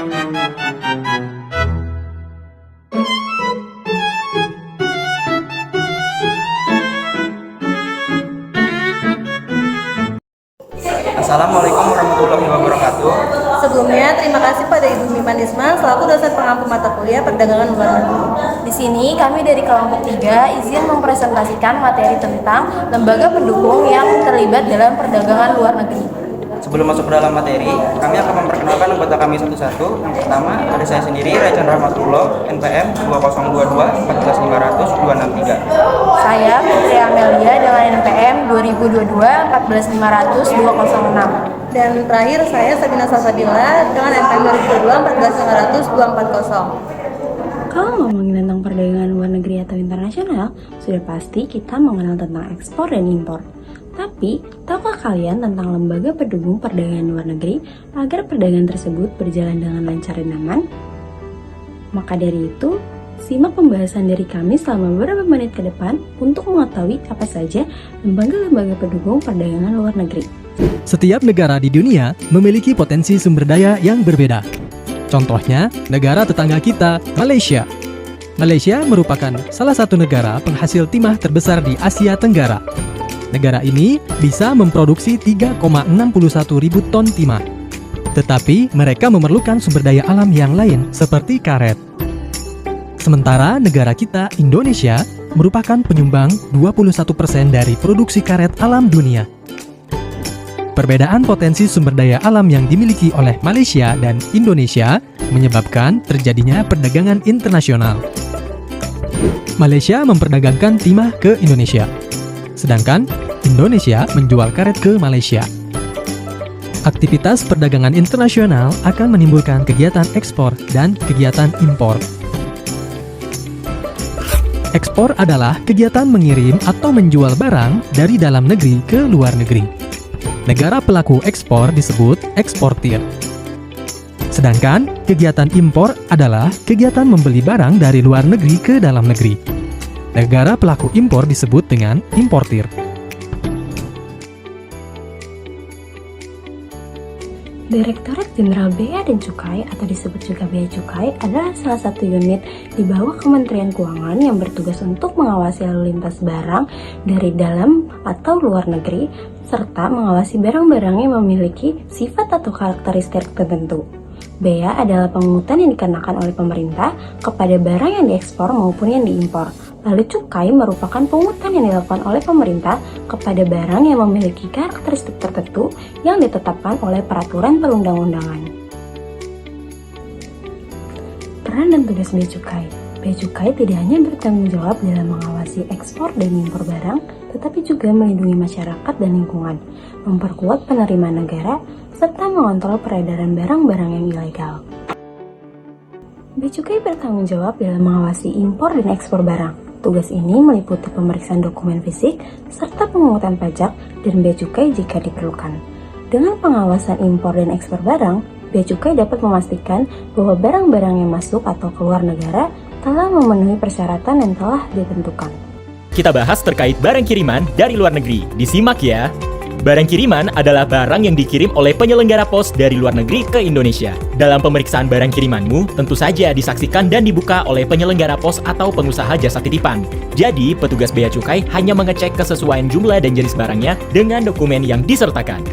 Assalamualaikum warahmatullahi wabarakatuh. Sebelumnya, terima kasih pada Ibu Miman Isman selaku dosen pengampu mata kuliah Perdagangan Luar Negeri. Di sini kami dari kelompok 3 izin mempresentasikan materi tentang lembaga pendukung yang terlibat dalam perdagangan luar negeri. Sebelum masuk ke dalam materi, kami akan memperkenalkan anggota kami satu-satu. Yang pertama, ada saya sendiri, Raican Rahmatullah, NPM 2022 14500 263. Saya Putri Amelia dengan NPM 2022 14500 206. Dan terakhir, saya Sabina Salsabila dengan NPM 2022 14500 240. Kalau ngomongin tentang perdagangan luar negeri atau internasional, sudah pasti kita mengenal tentang ekspor dan impor. Tapi, tahukah kalian tentang lembaga pendukung perdagangan luar negeri agar perdagangan tersebut berjalan dengan lancar dan aman? Maka dari itu, simak pembahasan dari kami selama beberapa menit ke depan untuk mengetahui apa saja lembaga-lembaga pendukung perdagangan luar negeri. Setiap negara di dunia memiliki potensi sumber daya yang berbeda. Contohnya, negara tetangga kita, Malaysia. Malaysia merupakan salah satu negara penghasil timah terbesar di Asia Tenggara. Negara ini bisa memproduksi 3,61 ribu ton timah. Tetapi mereka memerlukan sumber daya alam yang lain seperti karet. Sementara negara kita, Indonesia, merupakan penyumbang 21% dari produksi karet alam dunia. Perbedaan potensi sumber daya alam yang dimiliki oleh Malaysia dan Indonesia menyebabkan terjadinya perdagangan internasional. Malaysia memperdagangkan timah ke Indonesia, sedangkan Indonesia menjual karet ke Malaysia. Aktivitas perdagangan internasional akan menimbulkan kegiatan ekspor dan kegiatan impor. Ekspor adalah kegiatan mengirim atau menjual barang dari dalam negeri ke luar negeri. Negara pelaku ekspor disebut eksportir. Sedangkan kegiatan impor adalah kegiatan membeli barang dari luar negeri ke dalam negeri. Negara pelaku impor disebut dengan importir. Direktorat Jenderal Bea dan Cukai atau disebut juga Bea Cukai adalah salah satu unit di bawah Kementerian Keuangan yang bertugas untuk mengawasi lalu lintas barang dari dalam atau luar negeri serta mengawasi barang-barang yang memiliki sifat atau karakteristik tertentu. Bea adalah pungutan yang dikenakan oleh pemerintah kepada barang yang diekspor maupun yang diimpor. Lalu cukai merupakan pungutan yang dilakukan oleh pemerintah kepada barang yang memiliki karakteristik tertentu yang ditetapkan oleh peraturan perundang-undangan. Peran dan tugas Bea Cukai. Bea Cukai tidak hanya bertanggung jawab dalam mengawasi ekspor dan impor barang, tetapi juga melindungi masyarakat dan lingkungan, memperkuat penerimaan negara, serta mengontrol peredaran barang-barang yang ilegal. Bea Cukai bertanggung jawab dalam mengawasi impor dan ekspor barang. Tugas ini meliputi pemeriksaan dokumen fisik serta pemungutan pajak dan bea cukai jika diperlukan. Dengan pengawasan impor dan ekspor barang, Bea Cukai dapat memastikan bahwa barang-barang yang masuk atau keluar negara telah memenuhi persyaratan yang telah ditentukan. Kita bahas terkait barang kiriman dari luar negeri. Disimak ya. Barang kiriman adalah barang yang dikirim oleh penyelenggara pos dari luar negeri ke Indonesia. Dalam pemeriksaan barang kirimanmu, tentu saja disaksikan dan dibuka oleh penyelenggara pos atau pengusaha jasa titipan. Jadi, petugas Bea Cukai hanya mengecek kesesuaian jumlah dan jenis barangnya dengan dokumen yang disertakan.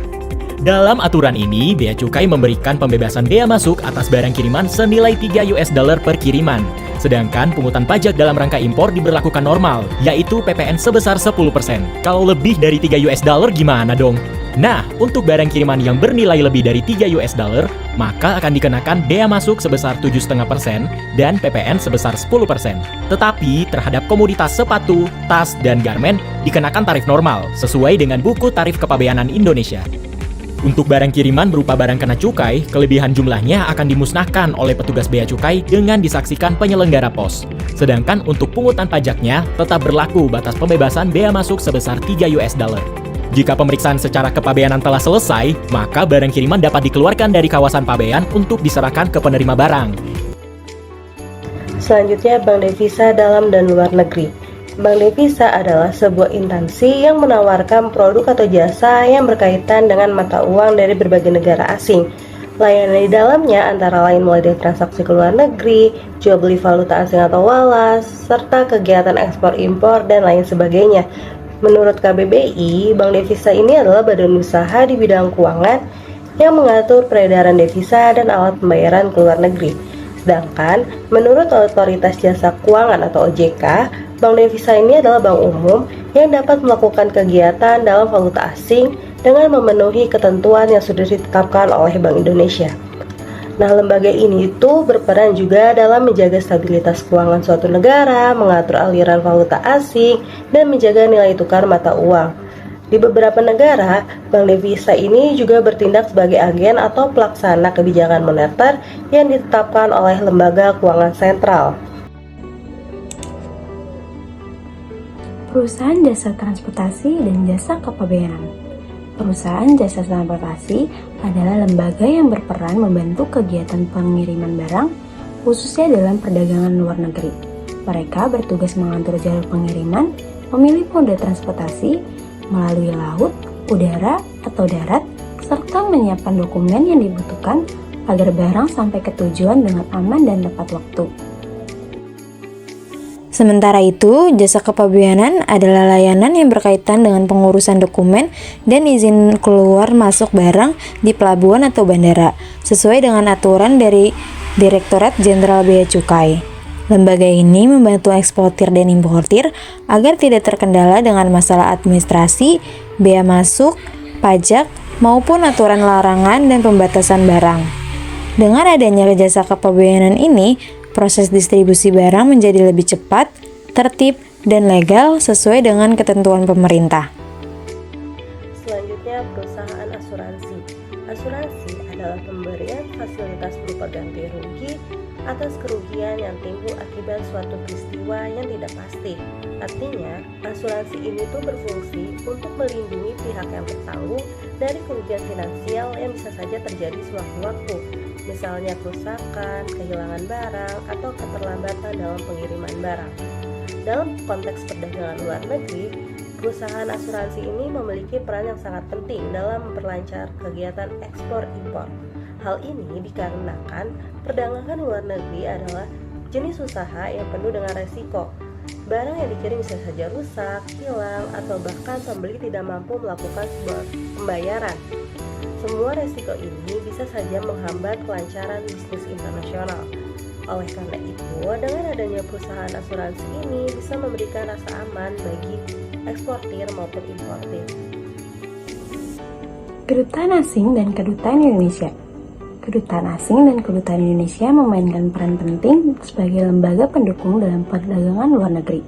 Dalam aturan ini, Bea Cukai memberikan pembebasan bea masuk atas barang kiriman senilai $3 per kiriman. Sedangkan pungutan pajak dalam rangka impor diberlakukan normal, yaitu PPN sebesar 10%. Kalau lebih dari $3 gimana dong? Nah, untuk barang kiriman yang bernilai lebih dari $3, maka akan dikenakan bea masuk sebesar 7,5% dan PPN sebesar 10%. Tetapi terhadap komoditas sepatu, tas, dan garmen dikenakan tarif normal sesuai dengan buku tarif kepabeanan Indonesia. Untuk barang kiriman berupa barang kena cukai, kelebihan jumlahnya akan dimusnahkan oleh petugas Bea Cukai dengan disaksikan penyelenggara pos. Sedangkan untuk pungutan pajaknya tetap berlaku batas pembebasan bea masuk sebesar $3. Jika pemeriksaan secara kepabeanan telah selesai, maka barang kiriman dapat dikeluarkan dari kawasan pabean untuk diserahkan ke penerima barang. Selanjutnya, Bank Devisa Dalam dan Luar Negeri. Bank Devisa adalah sebuah instansi yang menawarkan produk atau jasa yang berkaitan dengan mata uang dari berbagai negara asing. Layanan di dalamnya antara lain mulai dari transaksi ke luar negeri, jual beli valuta asing atau walas, serta kegiatan ekspor impor dan lain sebagainya. Menurut KBBI, bank devisa ini adalah badan usaha di bidang keuangan yang mengatur peredaran devisa dan alat pembayaran ke luar negeri. Sedangkan, menurut Otoritas Jasa Keuangan atau OJK, bank devisa ini adalah bank umum yang dapat melakukan kegiatan dalam valuta asing dengan memenuhi ketentuan yang sudah ditetapkan oleh Bank Indonesia. Nah, lembaga ini itu berperan juga dalam menjaga stabilitas keuangan suatu negara, mengatur aliran valuta asing, dan menjaga nilai tukar mata uang. Di beberapa negara, bank devisa ini juga bertindak sebagai agen atau pelaksana kebijakan moneter yang ditetapkan oleh lembaga keuangan sentral. Perusahaan jasa transportasi dan jasa kepabeanan. Perusahaan jasa transportasi adalah lembaga yang berperan membantu kegiatan pengiriman barang, khususnya dalam perdagangan luar negeri. Mereka bertugas mengatur jalur pengiriman, memilih moda transportasi, melalui laut, udara, atau darat, serta menyiapkan dokumen yang dibutuhkan agar barang sampai ke tujuan dengan aman dan tepat waktu. Sementara itu, jasa kepabeanan adalah layanan yang berkaitan dengan pengurusan dokumen dan izin keluar masuk barang di pelabuhan atau bandara, sesuai dengan aturan dari Direktorat Jenderal Bea Cukai. Lembaga ini membantu eksportir dan importir agar tidak terkendala dengan masalah administrasi, bea masuk, pajak, maupun aturan larangan dan pembatasan barang. Dengan adanya jasa kepabeanan ini, proses distribusi barang menjadi lebih cepat, tertib, dan legal sesuai dengan ketentuan pemerintah. Selanjutnya, perusahaan asuransi. Asuransi adalah pemberian fasilitas berupa ganti rugi atas kerugian yang timbul akibat suatu peristiwa yang tidak pasti. Artinya, asuransi ini tuh berfungsi untuk melindungi pihak yang bertanggung dari kerugian finansial yang bisa saja terjadi sewaktu-waktu. Misalnya kerusakan, kehilangan barang, atau keterlambatan dalam pengiriman barang. Dalam konteks perdagangan luar negeri, perusahaan asuransi ini memiliki peran yang sangat penting dalam memperlancar kegiatan ekspor-impor. Hal ini dikarenakan perdagangan luar negeri adalah jenis usaha yang penuh dengan resiko. Barang yang dikirim bisa saja rusak, hilang, atau bahkan pembeli tidak mampu melakukan sebuah pembayaran. Semua resiko ini bisa saja menghambat kelancaran bisnis internasional. Oleh karena itu, dengan adanya perusahaan asuransi ini bisa memberikan rasa aman bagi eksportir maupun importir. Kedutaan Asing dan Kedutaan Indonesia. Kedutaan Asing dan Kedutaan Indonesia memainkan peran penting sebagai lembaga pendukung dalam perdagangan luar negeri.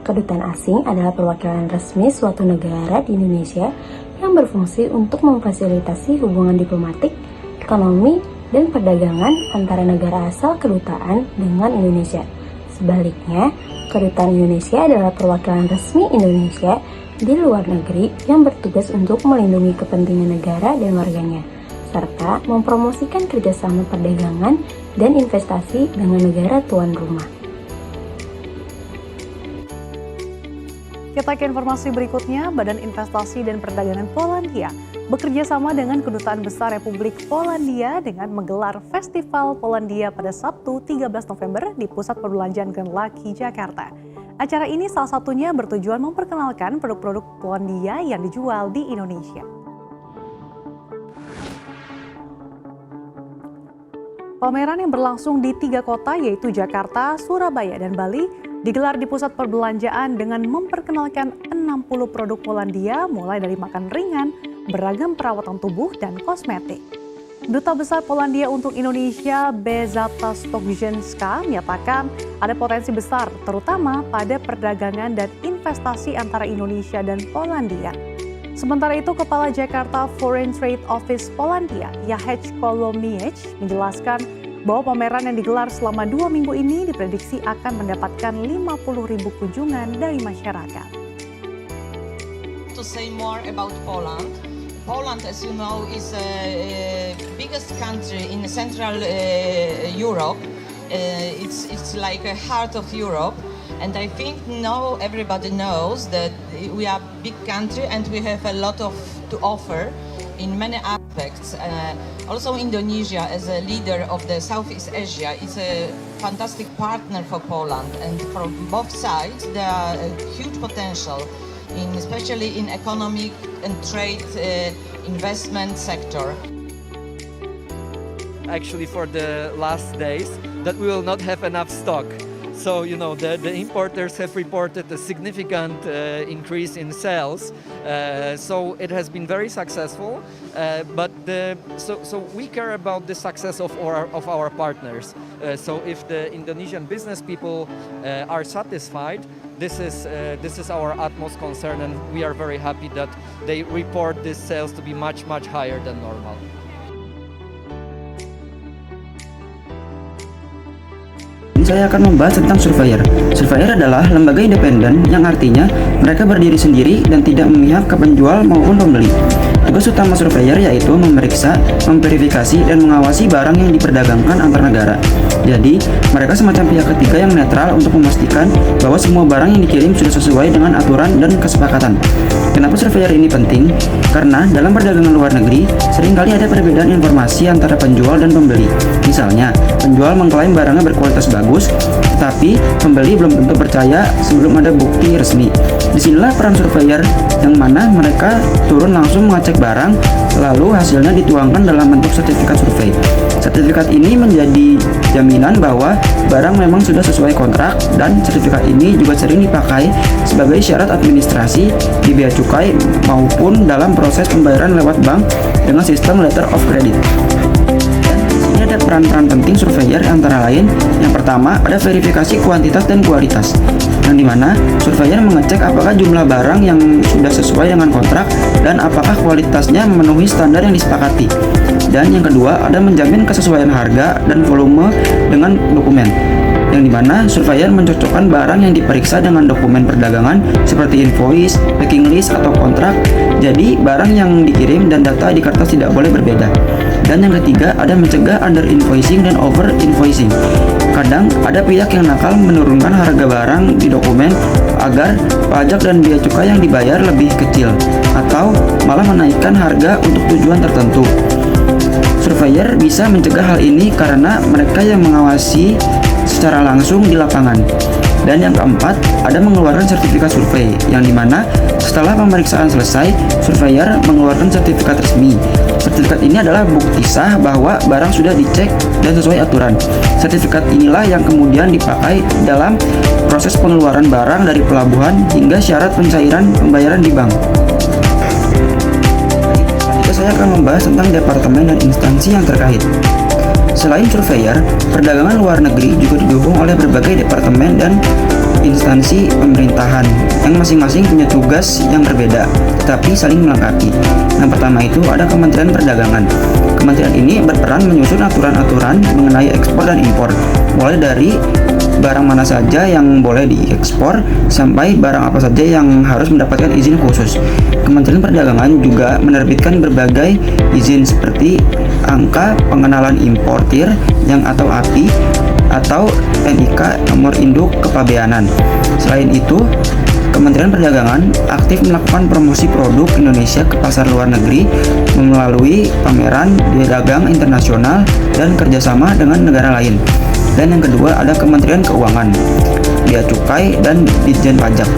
Kedutaan asing adalah perwakilan resmi suatu negara di Indonesia yang berfungsi untuk memfasilitasi hubungan diplomatik, ekonomi, dan perdagangan antara negara asal kedutaan dengan Indonesia. Sebaliknya, Kedutaan Indonesia adalah perwakilan resmi Indonesia di luar negeri yang bertugas untuk melindungi kepentingan negara dan warganya, serta mempromosikan kerjasama perdagangan dan investasi dengan negara tuan rumah. Kita ke informasi berikutnya. Badan Investasi dan Perdagangan Polandia bekerja sama dengan Kedutaan Besar Republik Polandia dengan menggelar Festival Polandia pada Sabtu 13 November di Pusat Perbelanjaan Grand Laki, Jakarta. Acara ini salah satunya bertujuan memperkenalkan produk-produk Polandia yang dijual di Indonesia. Pameran yang berlangsung di 3 kota yaitu Jakarta, Surabaya, dan Bali digelar di pusat perbelanjaan dengan memperkenalkan 60 produk Polandia mulai dari makan ringan, beragam perawatan tubuh, dan kosmetik. Duta Besar Polandia untuk Indonesia, Beata Stokjenska, menyatakan ada potensi besar terutama pada perdagangan dan investasi antara Indonesia dan Polandia. Sementara itu, Kepala Jakarta Foreign Trade Office Polandia, Jacek Kolomiec, menjelaskan bahwa pameran yang digelar selama 2 minggu ini diprediksi akan mendapatkan 50.000 kunjungan dari masyarakat. To say more about Poland. Poland, as you know, is the biggest country in Central Europe. It's like a heart of Europe. And I think now everybody knows that we are a big country and we have a lot to offer in many aspects Also, Indonesia, as a leader of the Southeast Asia, is a fantastic partner for Poland, and from both sides there are a huge potential, especially in economic and trade investment sector. Actually, for the last days, that we will not have enough stock. So, the importers have reported a significant increase in sales. So it has been very successful. So we care about the success of our partners. So if the Indonesian business people are satisfied, this is our utmost concern, and we are very happy that they report these sales to be much higher than normal. Saya akan membahas tentang surveyor. Surveyor adalah lembaga independen yang artinya mereka berdiri sendiri dan tidak memihak ke penjual maupun pembeli. Tugas utama surveyor yaitu memeriksa, memverifikasi, dan mengawasi barang yang diperdagangkan antar negara. Jadi, mereka semacam pihak ketiga yang netral untuk memastikan bahwa semua barang yang dikirim sudah sesuai dengan aturan dan kesepakatan. Kenapa surveyor ini penting? Karena dalam perdagangan luar negeri, seringkali ada perbedaan informasi antara penjual dan pembeli. Misalnya, penjual mengklaim barangnya berkualitas bagus, tetapi pembeli belum tentu percaya sebelum ada bukti resmi. Disinilah peran surveyor, yang mana mereka turun langsung mengecek barang, lalu hasilnya dituangkan dalam bentuk sertifikat survei. Sertifikat ini menjadi jaminan bahwa barang memang sudah sesuai kontrak, dan sertifikat ini juga sering dipakai sebagai syarat administrasi di bea cukai maupun dalam proses pembayaran lewat bank dengan sistem letter of credit. Ada peran-peran penting surveyor antara lain. Yang pertama, ada verifikasi kuantitas dan kualitas, yang dimana surveyor mengecek apakah jumlah barang yang sudah sesuai dengan kontrak dan apakah kualitasnya memenuhi standar yang disepakati. Dan yang kedua, ada menjamin kesesuaian harga dan volume dengan dokumen, yang dimana surveyor mencocokkan barang yang diperiksa dengan dokumen perdagangan seperti invoice, packing list, atau kontrak. Jadi barang yang dikirim dan data di kertas tidak boleh berbeda. Dan yang ketiga, ada mencegah under invoicing dan over invoicing. Kadang ada pihak yang nakal menurunkan harga barang di dokumen agar pajak dan bea cukai yang dibayar lebih kecil, atau malah menaikkan harga untuk tujuan tertentu. Surveyor bisa mencegah hal ini karena mereka yang mengawasi secara langsung di lapangan. Dan yang keempat, ada mengeluarkan sertifikat survei, yang dimana setelah pemeriksaan selesai, surveyor mengeluarkan sertifikat resmi. Sertifikat ini adalah bukti sah bahwa barang sudah dicek dan sesuai aturan. Sertifikat inilah yang kemudian dipakai dalam proses pengeluaran barang dari pelabuhan hingga syarat pencairan pembayaran di bank. Selanjutnya saya akan membahas tentang departemen dan instansi yang terkait. Selain surveyor, perdagangan luar negeri juga didukung oleh berbagai departemen dan instansi pemerintahan yang masing-masing punya tugas yang berbeda, tetapi saling melengkapi. Yang pertama itu ada Kementerian Perdagangan. Kementerian ini berperan menyusun aturan-aturan mengenai ekspor dan impor, mulai dari barang mana saja yang boleh diekspor sampai barang apa saja yang harus mendapatkan izin khusus. Kementerian Perdagangan juga menerbitkan berbagai izin seperti angka pengenalan importir yang atau API atau NIK nomor induk kepabeanan. Selain itu, Kementerian Perdagangan aktif melakukan promosi produk Indonesia ke pasar luar negeri melalui pameran dagang internasional dan kerjasama dengan negara lain. Dan yang kedua ada Kementerian Keuangan, Bea Cukai, dan Ditjen Pajak.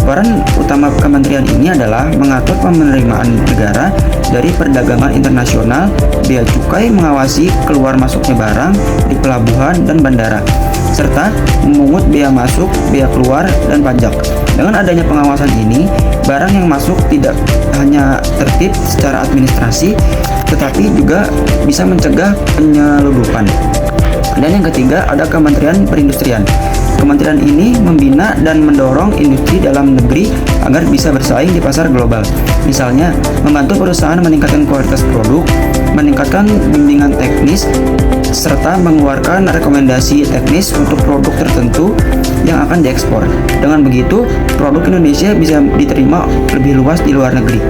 Peran utama kementerian ini adalah mengatur penerimaan negara dari perdagangan internasional, bea cukai, mengawasi keluar masuknya barang di pelabuhan dan bandara, serta memungut bea masuk, bea keluar, dan pajak. Dengan adanya pengawasan ini, barang yang masuk tidak hanya tertib secara administrasi, tetapi juga bisa mencegah penyelundupan. Dan yang ketiga ada Kementerian Perindustrian. Kementerian ini membina dan mendorong industri dalam negeri agar bisa bersaing di pasar global. Misalnya, membantu perusahaan meningkatkan kualitas produk, meningkatkan bimbingan teknis, serta mengeluarkan rekomendasi teknis untuk produk tertentu yang akan diekspor. Dengan begitu, produk Indonesia bisa diterima lebih luas di luar negeri.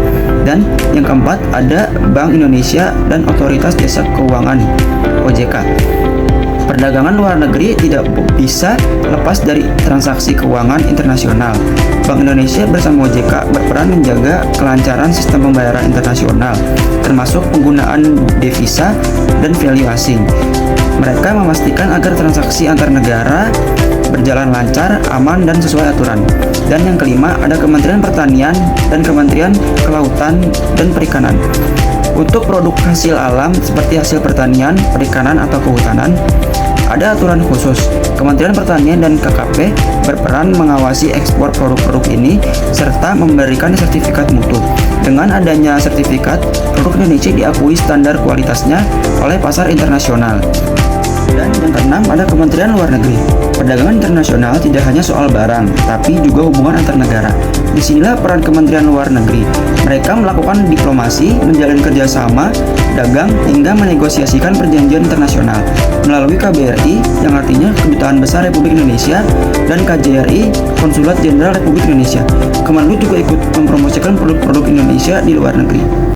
Dan yang keempat ada Bank Indonesia dan Otoritas Jasa Keuangan (OJK). Perdagangan luar negeri tidak bisa lepas dari transaksi keuangan internasional. Bank Indonesia bersama OJK berperan menjaga kelancaran sistem pembayaran internasional, termasuk penggunaan devisa dan value asing. Mereka memastikan agar transaksi antar negara berjalan lancar, aman, dan sesuai aturan. Dan yang kelima, ada Kementerian Pertanian dan Kementerian Kelautan dan Perikanan. Untuk produk hasil alam seperti hasil pertanian, perikanan, atau kehutanan, ada aturan khusus. Kementerian Pertanian dan KKP berperan mengawasi ekspor produk-produk ini serta memberikan sertifikat mutu. Dengan adanya sertifikat, produk Indonesia diakui standar kualitasnya oleh pasar internasional. Dan yang keenam, ada Kementerian Luar Negeri. Perdagangan internasional tidak hanya soal barang, tapi juga hubungan antar negara. Disinilah peran Kementerian Luar Negeri. Mereka melakukan diplomasi, menjalin kerjasama, dagang, hingga menegosiasikan perjanjian internasional melalui KBRI, yang artinya Kedutaan Besar Republik Indonesia, dan KJRI, Konsulat Jenderal Republik Indonesia. Kemenlu juga ikut mempromosikan produk-produk Indonesia di luar negeri.